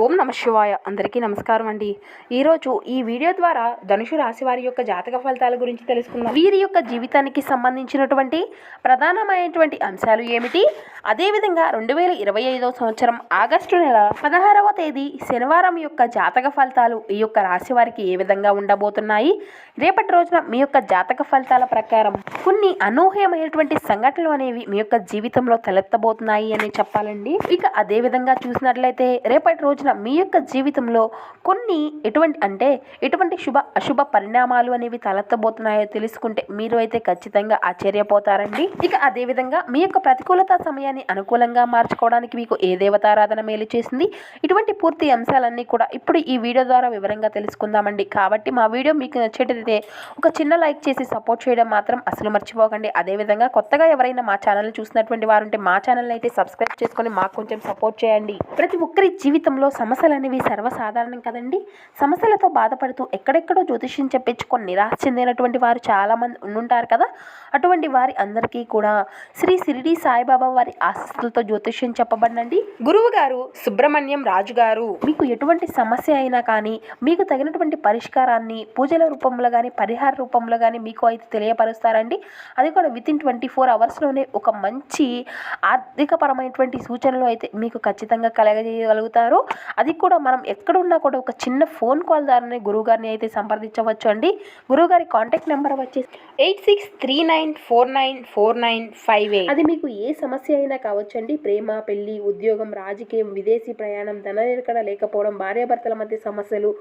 ఓం నమ శివాయ. అందరికీ నమస్కారం అండి. ఈరోజు ఈ వీడియో ద్వారా ధనుసు రాశి వారి యొక్క జాతక ఫలితాల గురించి తెలుసుకుందాం. వీరి యొక్క జీవితానికి సంబంధించినటువంటి ప్రధానమైనటువంటి అంశాలు ఏమిటి, అదేవిధంగా 2025 సంవత్సరం ఆగస్టు నెల 16వ తేదీ శనివారం యొక్క జాతక ఫలితాలు ఈ యొక్క రాశి వారికి ఏ విధంగా ఉండబోతున్నాయి, రేపటి రోజున మీ యొక్క జాతక ఫలితాల ప్రకారం కొన్ని అనూహ్యమైనటువంటి సంఘటనలు అనేవి మీ యొక్క జీవితంలో తలెత్తబోతున్నాయి అని చెప్పాలండి. ఇక అదే విధంగా చూసినట్లయితే రేపటి రోజున మీ యొక్క జీవితంలో కొన్ని ఎటువంటి శుభ అశుభ పరిణామాలు అనేవి తలెత్తబోతున్నాయో తెలుసుకుంటే మీరు అయితే ఖచ్చితంగా ఆశ్చర్యపోతారండి. ఇక అదే విధంగా మీ యొక్క ప్రతికూలత సమయాన్ని అనుకూలంగా మార్చుకోవడానికి మీకు ఏ దేవతారాధన మేలు చేసింది, ఇటువంటి పూర్తి అంశాలన్నీ కూడా ఇప్పుడు ఈ వీడియో ద్వారా వివరంగా తెలుసుకుందామండి. కాబట్టి మా వీడియో మీకు నచ్చేటైతే ఒక చిన్న లైక్ చేసి సపోర్ట్ చేయడం మాత్రం అసలు మర్చిపోకండి. అదేవిధంగా కొత్తగా ఎవరైనా మా ఛానల్ చూసినటువంటి వారు ఉంటే మా ఛానల్ అయితే సబ్స్క్రైబ్ చేసుకొని మాకు కొంచెం సపోర్ట్ చేయండి. ప్రతి ఒక్కరి జీవితంలో సమస్యలు అనేవి సర్వసాధారణం కదండి. సమస్యలతో బాధపడుతూ ఎక్కడెక్కడో జ్యోతిష్యం చెప్పించుకొని నిరాశ చెందినటువంటి వారు చాలామంది ఉండుంటారు కదా. అటువంటి వారి అందరికీ కూడా శ్రీ షిరిడి సాయిబాబా వారి ఆశీస్సులతో జ్యోతిష్యం చెప్పబడినండి. గురువు గారు సుబ్రహ్మణ్యం రాజు గారు మీకు ఎటువంటి సమస్య అయినా కానీ మీకు తగినటువంటి పరిష్కారాన్ని పూజల రూపంలో కానీ పరిహార రూపంలో కానీ మీకు అయితే తెలియపరుస్తారండి. అది కూడా వితిన్ 24 అవర్స్లోనే ఒక మంచి ఆర్థికపరమైనటువంటి సూచనలు అయితే మీకు ఖచ్చితంగా కలగజేయగలుగుతారు. అది కూడా మనం ఎక్కడున్నా కూడా ఒక చిన్న ఫోన్ కాల్ ద్వారానే గురువుగారిని అయితే సంప్రదించవచ్చు అండి. గురువుగారి కాంటాక్ట్ నెంబర్ వచ్చేసి 8639494958. అది మీకు ఏ సమస్య అయినా కావచ్చండి. ప్రేమ, పెళ్లి, ఉద్యోగం, రాజకీయం, విదేశీ ప్రయాణం, ధన నిలకడ లేకపోవడం, భార్యాభర్తల మధ్య సమస్యలు,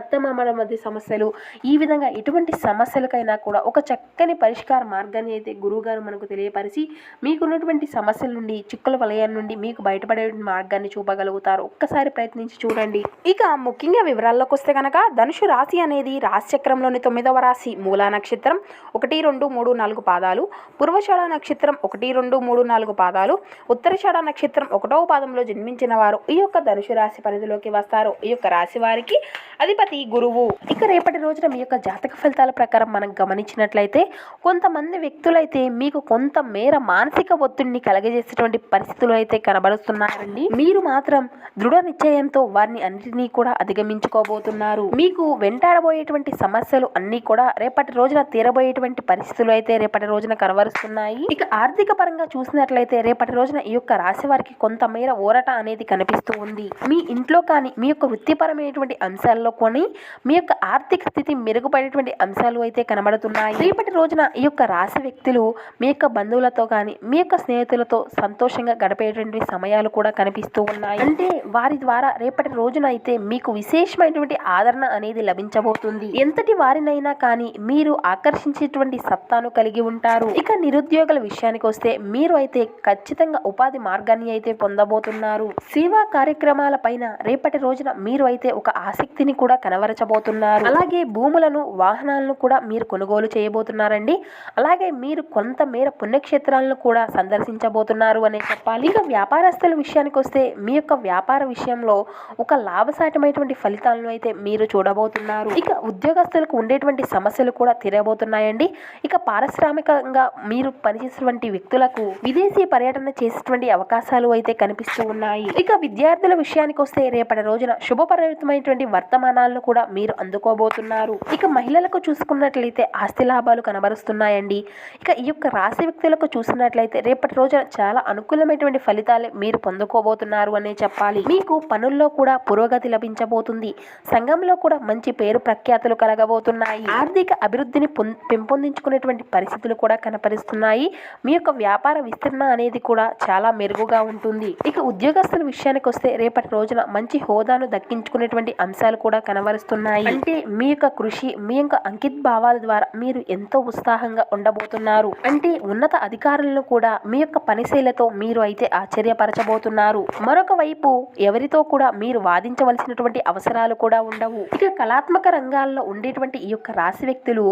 అత్తమామల మధ్య సమస్యలు, ఈ విధంగా ఎటువంటి సమస్యలకైనా కూడా ఒక చక్కని పరిష్కార మార్గాన్ని అయితే గురువుగారు మనకు తెలియపరిచి మీకున్నటువంటి సమస్యల నుండి, చిక్కుల వలయం నుండి మీకు బయటపడే మార్గాన్ని చూపగలుగుతారు. ఒక్కసారి ప్రయత్నించి చూడండి. ఇక ముఖ్యంగా వివరాల్లోకి వస్తే కనుక ధనుసు రాశి అనేది రాశి చక్రంలోని 9వ రాశి. మూలా నక్షత్రం 1, 2, 3, 4 పాదాలు, పూర్వషాఢ నక్షత్రం 1, 2, 3, 4 పాదాలు, ఉత్తరాషాఢ నక్షత్రం 1వ పాదంలో జన్మించిన వారు ఈ యొక్క ధనుసు రాశి పరిధిలోకి వస్తారు. ఈ యొక్క రాశి వారికి అధిపతి గురువు. ఇక రేపటి రోజున మీ యొక్క జాతక ఫలితాల ప్రకారం మనం గమనించినట్లయితే కొంతమంది వ్యక్తులైతే మీకు కొంత మేర మానసిక ఒత్తిడిని కలగజేసేటువంటి పరిస్థితులు అయితే కనబడుతున్నారండి. మీరు మాత్రం దృఢ నిశ్చయంతో వారిని అన్నిటినీ కూడా అధిగమించుకోబోతున్నారు. మీకు వెంటాడబోయేటువంటి సమస్యలు అన్నీ కూడా రేపటి రోజున తీరబోయేటువంటి పరిస్థితులు అయితే రేపటి రోజున కనబరుస్తున్నాయి. ఇక ఆర్థిక పరంగా చూసినట్లయితే రేపటి రోజున ఈ యొక్క రాశి వారికి కొంతమేర ఊరట అనేది కనిపిస్తూ ఉంది. మీ ఇంట్లో కానీ మీ యొక్క వృత్తిపరమైనటువంటి అంశాల్లో కొని మీ యొక్క ఆర్థిక స్థితి మెరుగుపడేటువంటి అంశాలు అయితే కనబడుతున్నాయి. రేపటి రోజున ఈ యొక్క రాశి వ్యక్తులు మీ యొక్క బంధువులతో కానీ మీ యొక్క స్నేహితులతో సంతోషంగా గడిపేటువంటి సమయాలు కూడా కనిపిస్తూ ఉన్నాయి. అంటే వారి ద్వారా రేపటి రోజున అయితే మీకు విశేషమైనటువంటి ఆదరణ అనేది లభించబోతుంది. ఎంతటి వారినైనా కానీ మీరు ఆకర్షించేటువంటి సత్తాను కలిగి ఉంటారు. ఇక నిరుద్యోగుల విషయానికి వస్తే మీరు అయితే ఖచ్చితంగా ఉపాధి మార్గాన్ని అయితే పొందబోతున్నారు. సేవా కార్యక్రమాల పైన రేపటి రోజున మీరు అయితే ఒక ఆసక్తిని కూడా కనబరచబోతున్నారు. అలాగే భూములను, వాహనాలను కూడా మీరు కొనుగోలు చేయబోతున్నారండి. అలాగే మీరు కొంతమేర పుణ్యక్షేత్రాలను కూడా సందర్శించబోతున్నారు అనే చెప్పాలి. ఇక వ్యాపారస్తుల విషయానికి వస్తే మీ యొక్క వ్యాపార విషయంలో ఒక లాభసాటమైనటువంటి ఫలితాలను అయితే మీరు చూడబోతున్నారు. ఇక ఉద్యోగస్తులకు ఉండేటువంటి సమస్యలు కూడా తీరబోతున్నాయండి. ఇక పారిశ్రామికంగా మీరు పనిచేసేటువంటి వ్యక్తులకు విదేశీ పర్యటన చేసేటువంటి అవకాశాలు అయితే కనిపిస్తూ ఉన్నాయి. ఇక విద్యార్థుల విషయానికి వస్తే రేపటి రోజున శుభపరితమైనటువంటి వర్తమానాలను కూడా మీరు అందుకోబోతున్నారు. ఇక మహిళలకు చూసుకున్నట్లయితే ఆస్తి లాభాలు కనబరుస్తున్నాయండి. ఇక ఈ యొక్క రాశి వ్యక్తులకు చూసినట్లయితే రేపటి రోజున చాలా అనుకూలమైనటువంటి ఫలితాలు మీరు పొందుకోబోతున్నారు అనే చెప్పాలి. మీకు పనుల్లో కూడా పురోగతి లభించబోతుంది. సంఘంలో కూడా మంచి పేరు ప్రఖ్యాతులు కలగబోతున్నాయి. ఆర్థిక అభివృద్ధిని పెంపొందించుకునేటువంటి పరిస్థితులు కూడా కనపరుస్తున్నాయి. మీ యొక్క వ్యాపార విస్తరణ అనేది కూడా చాలా మెరుగుగా ఉంటుంది. ఇక ఉద్యోగస్తుల విషయానికి వస్తే రేపటి రోజున మంచి హోదాను దక్కించుకునేటువంటి అంశాలు కూడా కనబరుస్తున్నాయి. అంటే మీ యొక్క కృషి, మీ యొక్క అంకిత భావాల ద్వారా మీరు ఎంతో ఉత్సాహంగా ఉండబోతున్నారు. అంటే ఉన్నత అధికారులను కూడా మీ యొక్క పనిశైలితో మీరు అయితే ఆశ్చర్యపరచబోతున్నారు. మరొక వైపు ఎవరితో కూడా మీరు వాదించవలసినటువంటి అవసరాలు కూడా ఉండవు. ఇక కళాత్మక రంగాల్లో ఉండేటువంటి ఈ యొక్క రాశి వ్యక్తులు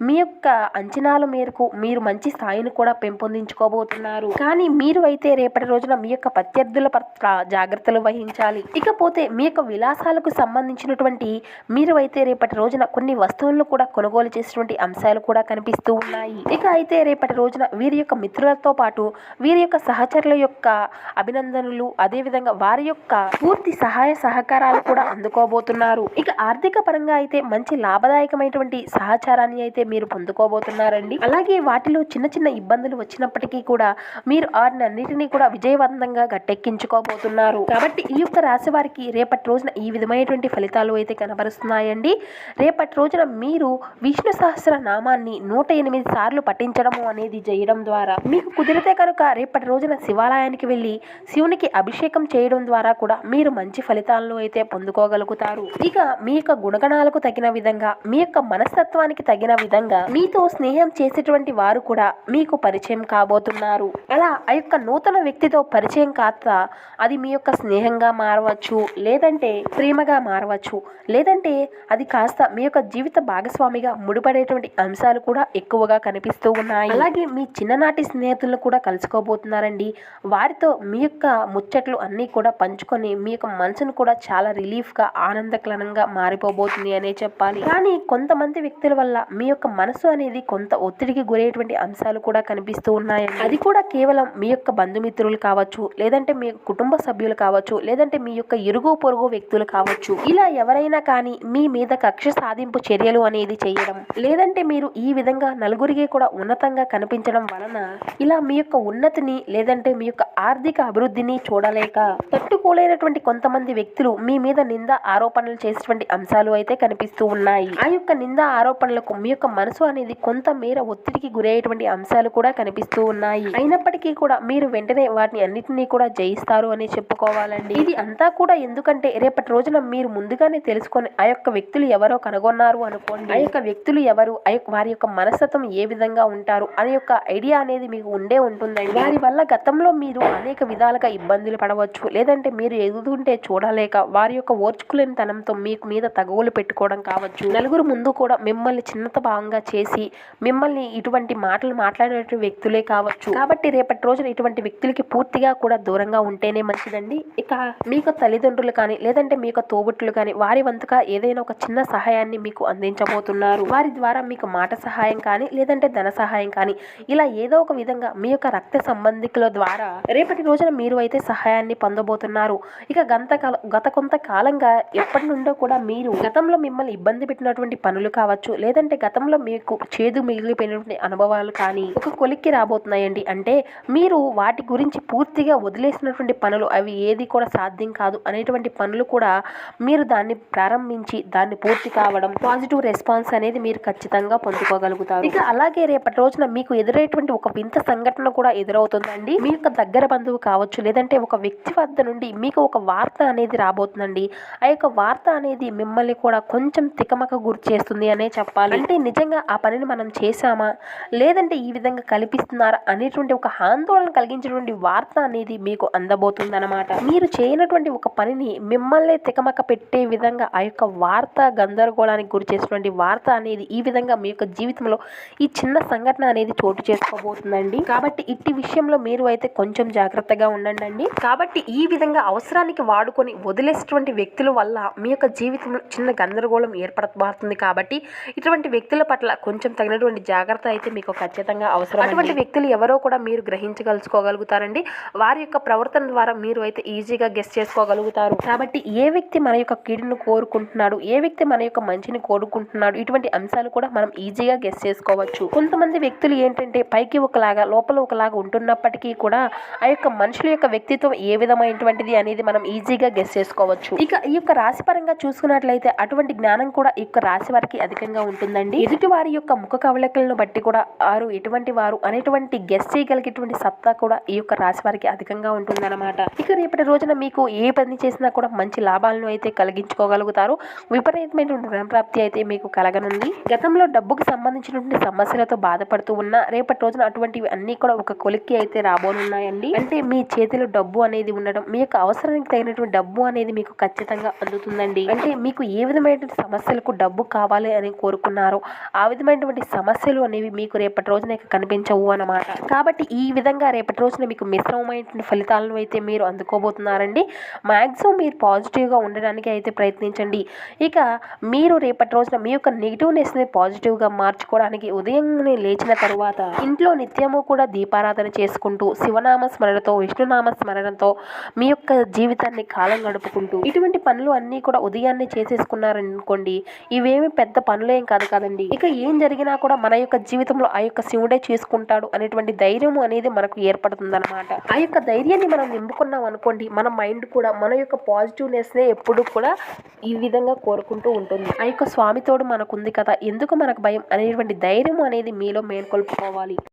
మీ యొక్క అంచనాల మేరకు మీరు మంచి స్థాయిని కూడా పెంపొందించుకోబోతున్నారు. కానీ మీరు అయితే రేపటి రోజున మీ యొక్క ప్రత్యర్థుల పట్ల జాగ్రత్తలు వహించాలి. ఇకపోతే మీ యొక్క విలాసాలకు సంబంధించినటువంటి మీరు అయితే రేపటి రోజున కొన్ని వస్తువులను కూడా కొనుగోలు చేసినటువంటి అంశాలు కూడా కనిపిస్తూ ఉన్నాయి. ఇక అయితే రేపటి రోజున వీరి యొక్క మిత్రులతో పాటు వీరి యొక్క సహచరుల యొక్క అభినందనలు, అదేవిధంగా వారి యొక్క పూర్తి పూర్తి సహాయ సహకారాలు కూడా అందుకోబోతున్నారు. ఇక ఆర్థిక పరంగా అయితే మంచి లాభదాయకమైనటువంటి సహచారాన్ని అయితే మీరు పొందుకోబోతున్నారండి. అలాగే వాటిలో చిన్న చిన్న ఇబ్బందులు వచ్చినప్పటికీ కూడా మీరు వాటినన్నిటినీ కూడా విజయవంతంగా గట్టెక్కించుకోబోతున్నారు. కాబట్టి ఈ యొక్క రాశి వారికి రేపటి రోజున ఈ విధమైనటువంటి ఫలితాలు అయితే కనబరుస్తున్నాయండి. రేపటి రోజున మీరు విష్ణు సహస్ర నామాన్ని 108 సార్లు పఠించడము అనేది చేయడం ద్వారా, మీకు కుదిరితే కనుక రేపటి రోజున శివాలయానికి వెళ్ళి శివునికి అభిషేకం చేయడం ద్వారా కూడా మీరు మంచి ఫలితాలను అయితే పొందుకోగలుగుతారు. ఇక మీ యొక్క గుణగణాలకు తగిన విధంగా, మీ యొక్క మనస్తత్వానికి తగిన విధంగా మీతో స్నేహం చేసేటువంటి వారు కూడా మీకు పరిచయం కాబోతున్నారు. అలా ఆ యొక్క నూతన వ్యక్తితో పరిచయం కాస్త అది మీ యొక్క స్నేహంగా మారవచ్చు, లేదంటే ప్రేమగా మారవచ్చు, లేదంటే అది కాస్త మీ యొక్క జీవిత భాగస్వామిగా ముడిపడేటువంటి అంశాలు కూడా ఎక్కువగా కనిపిస్తూ ఉన్నాయి. అలాగే మీ చిన్ననాటి స్నేహితులను కూడా కలుసుకోబోతున్నారండి. వారితో మీ యొక్క ముచ్చట్లు అన్నీ కూడా పంచుకొని మీ యొక్క మనసును కూడా చాలా రిలీఫ్గా, ఆనందకరంగా మారిపోబోతుంది అనే చెప్పాలి. కానీ కొంతమంది వ్యక్తుల వల్ల మీ యొక్క మనసు అనేది కొంత ఒత్తిడికి గురయ్యేటువంటి అంశాలు కూడా కనిపిస్తూ ఉన్నాయి. అది కూడా కేవలం మీ యొక్క బంధుమిత్రులు కావచ్చు, లేదంటే మీ కుటుంబ సభ్యులు కావచ్చు, లేదంటే మీ యొక్క ఇరుగు పొరుగు వ్యక్తులు కావచ్చు. ఇలా ఎవరైనా కానీ మీ మీద కక్ష సాధింపు చర్యలు అనేది చేయడం, లేదంటే మీరు ఈ విధంగా నలుగురికి కూడా ఉన్నతంగా కనిపించడం వలన ఇలా మీ యొక్క ఉన్నతిని, లేదంటే మీ యొక్క ఆర్థిక అభివృద్ధిని చూడలేక తట్టుకోలేనటువంటి కొంతమంది వ్యక్తులు మీ మీద నింద ఆరోపణలు చేసేటువంటి అంశాలు అయితే కనిపిస్తూ ఉన్నాయి. ఆ యొక్క నింద ఆరోపణలకు మీ యొక్క మనసు అనేది కొంత మేర ఒత్తిడికి గురయ్యేటువంటి అంశాలు కూడా కనిపిస్తూ ఉన్నాయి. అయినప్పటికీ కూడా మీరు వెంటనే వాటిని అన్నిటినీ కూడా జయిస్తారు అని చెప్పుకోవాలండి. ఇది అంతా కూడా ఎందుకంటే రేపటి రోజున మీరు ముందుగానే తెలుసుకొని ఆ యొక్క వ్యక్తులు ఎవరో కనుగొన్నారు అనుకోండి, ఆ యొక్క వ్యక్తులు ఎవరు, వారి యొక్క మనస్తత్వం ఏ విధంగా ఉంటారు అనే యొక్క ఐడియా అనేది మీకు ఉండే ఉంటుందండి. వారి వల్ల గతంలో మీరు అనేక విధాలుగా ఇబ్బందులు పడవచ్చు, లేదంటే మీరు ఎదుగుతుంటే చూడలేక వారి యొక్క ఓర్చుకులేని తనంతో మీకు మీద తగువులు పెట్టుకోవడం కావచ్చు, నలుగురు ముందు కూడా మిమ్మల్ని చిన్నత భావంగా చేసి మిమ్మల్ని ఇటువంటి మాటలు మాట్లాడే వ్యక్తులే కావచ్చు. కాబట్టి రేపటి రోజున ఇటువంటి వ్యక్తులకి పూర్తిగా కూడా దూరంగా ఉంటేనే మంచిదండి. ఇక మీకు తల్లిదండ్రులు కానీ, లేదంటే మీ యొక్క తోబుట్టులు కానీ వారి వంతుగా ఏదైనా ఒక చిన్న సహాయాన్ని మీకు అందించబోతున్నారు. వారి ద్వారా మీకు మాట సహాయం కానీ, లేదంటే ధన సహాయం కానీ, ఇలా ఏదో ఒక విధంగా మీ యొక్క రక్త సంబంధికుల ద్వారా రేపటి రోజున మీరు అయితే సహాయాన్ని పొందబోతున్నారు. ఇక గత కొంతకాలంగా ఎప్పటి నుండో కూడా మీరు గతంలో మిమ్మల్ని ఇబ్బంది పెట్టినటువంటి పనులు కావచ్చు, లేదంటే గతంలో మీకు చేదు మిగిలిపోయినటువంటి అనుభవాలు కానీ ఒక కొలిక్కి రాబోతున్నాయండి. అంటే మీరు వాటి గురించి పూర్తిగా వదిలేసినటువంటి పనులు, అవి ఏది కూడా సాధ్యం కాదు అనేటువంటి పనులు కూడా మీరు దాన్ని ప్రారంభించి దాన్ని పూర్తి కావడం, పాజిటివ్ రెస్పాన్స్ అనేది మీరు ఖచ్చితంగా పొందుకోగలుగుతారు. ఇక అలాగే రేపటి రోజున మీకు ఎదురయ్యేటువంటి ఒక వింత సంఘటన కూడా ఎదురవుతుందండి. మీ యొక్క దగ్గర బంధువు కావచ్చు, లేదంటే ఒక వ్యక్తి వద్ద నుండి మీకు ఒక వార్త అనేది రాబోతుందండి. ఆ యొక్క వార్త అనేది మిమ్మల్ని కూడా కొంచెం తికమక గురి చేస్తుంది అనే చెప్పాలి. అంటే నిజంగా ఆ పనిని మనం చేశామా, లేదంటే ఈ విధంగా కల్పిస్తున్నారా అనేటువంటి ఒక ఆందోళన కలిగించేటువంటి వార్త అనేది మీకు అందబోతుంది అనమాట. మీరు చేయనటువంటి ఒక పనిని మిమ్మల్ని తికమక పెట్టే విధంగా ఆ యొక్క వార్త గందరగోళానికి గురి చేసినటువంటి వార్త అనేది ఈ విధంగా మీ యొక్క జీవితంలో ఈ చిన్న సంఘటన అనేది చోటు చేసుకోబోతుందండి. కాబట్టి ఇట్టి విషయంలో మీరు అయితే కొంచెం జాగ్రత్తగా ఉండండి. కాబట్టి ఈ విధంగా అవసరానికి వాడుకొని వదిలేసేటువంటి వ్యక్తుల వల్ల మీ యొక్క జీవితంలో చిన్న గందరగోళం ఏర్పడబోతుంది. కాబట్టి ఇటువంటి వ్యక్తుల పట్ల కొంచెం తగినటువంటి జాగ్రత్త అయితే మీకు ఖచ్చితంగా అవసరం. అటువంటి వ్యక్తులు ఎవరో కూడా మీరు గ్రహించగలుగుతారండి. వారి యొక్క ప్రవర్తన ద్వారా మీరు అయితే ఈజీగా గెస్ చేసుకోగలుగుతారు. కాబట్టి ఏ వ్యక్తి మన యొక్క కీడును కోరుకుంటున్నాడు, ఏ వ్యక్తి మన యొక్క మంచిని కోరుకుంటున్నాడు, ఇటువంటి అంశాలు కూడా మనం ఈజీగా గెస్ చేసుకోవచ్చు. కొంతమంది వ్యక్తులు ఏంటంటే పైకి ఒకలాగా లోపల ఒకలాగా ఉంటున్నప్పటికీ కూడా ఆ యొక్క మనుషుల యొక్క వ్యక్తిత్వం ఏ విధమైనటువంటిది అనేది మనం ఈజీగా గెస్ చేసుకోవచ్చు. ఇక ఈ యొక్క రాశి పరంగా చూసుకున్నట్లయితే అటువంటి జ్ఞానం కూడా ఈ యొక్క రాశి వారికి అధికంగా ఉంటుందండి. ఎదుటి వారి యొక్క ముఖ కవళికలను బట్టి కూడా వారు ఎటువంటి వారు అనేటువంటి గెస్ చేయగలిగేటువంటి సత్తా కూడా ఈ యొక్క రాశి వారికి అధికంగా ఉంటుందన్నమాట. ఇక రేపటి రోజున మీకు ఏ పని చేసినా కూడా మంచి లాభాలను అయితే కలిగించుకోగలుగుతారు. విపరీతమైనటువంటి ధనప్రాప్తి అయితే మీకు కలగనుంది. గతంలో డబ్బుకు సంబంధించినటువంటి సమస్యలతో బాధపడుతూ ఉన్న రేపటి రోజున అటువంటివి అన్ని కూడా ఒక కొలిక్కి అయితే రాబోనున్నాయండి. అంటే మీ చేతిలో డబ్బు అనేది ఉండడం, మీ యొక్క అవసరానికి తగినటువంటి డబ్బు అనేది మీకు ఖచ్చితంగా అందుతుందండి. అంటే మీకు ఏ విధమైనటువంటి సమస్యలకు డబ్బు కావాలి అని కోరుకున్నారో ఆ విధమైనటువంటి సమస్యలు అనేవి మీకు రేపటి రోజున కనిపించవు అన్నమాట. కాబట్టి ఈ విధంగా రేపటి రోజున మీకు మిశ్రమమైనటువంటి ఫలితాలను అయితే మీరు అందుకోబోతున్నారండి. మ్యాక్సిమం మీరు పాజిటివ్గా ఉండడానికి అయితే ప్రయత్నించండి. ఇక మీరు రేపటి రోజున మీ యొక్క నెగిటివ్నెస్ని పాజిటివ్గా మార్చుకోవడానికి ఉదయాన్నే లేచిన తరువాత ఇంట్లో నిత్యము కూడా దీపారాధన చేసుకుంటూ శివనామ స్మరణతో, విష్ణునామ స్మరణతో మీ యొక్క జీవితాన్ని ఉదయాన్నే కాలం గడుపుకుంటూ ఇటువంటి పనులు అన్నీ కూడా ఉదయాన్నే చేసేసుకున్నారనుకోండి, ఇవేమి పెద్ద పనులేం కాదు కదండి. ఇక ఏం జరిగినా కూడా మన యొక్క జీవితంలో ఆ యొక్క శివుడే చేసుకుంటాడు అనేటువంటి ధైర్యం అనేది మనకు ఏర్పడుతుందన్నమాట. ఆ యొక్క ధైర్యాన్ని మనం నింపుకున్నాం అనుకోండి, మన మైండ్ కూడా మన యొక్క పాజిటివ్నెస్నే ఎప్పుడు కూడా ఈ విధంగా కోరుకుంటూ ఉంటుంది. ఆ యొక్క స్వామి తోడు మనకుంది కదా, ఎందుకు మనకు భయం అనేటువంటి ధైర్యం అనేది మీలో మేల్కొల్పుకోవాలి.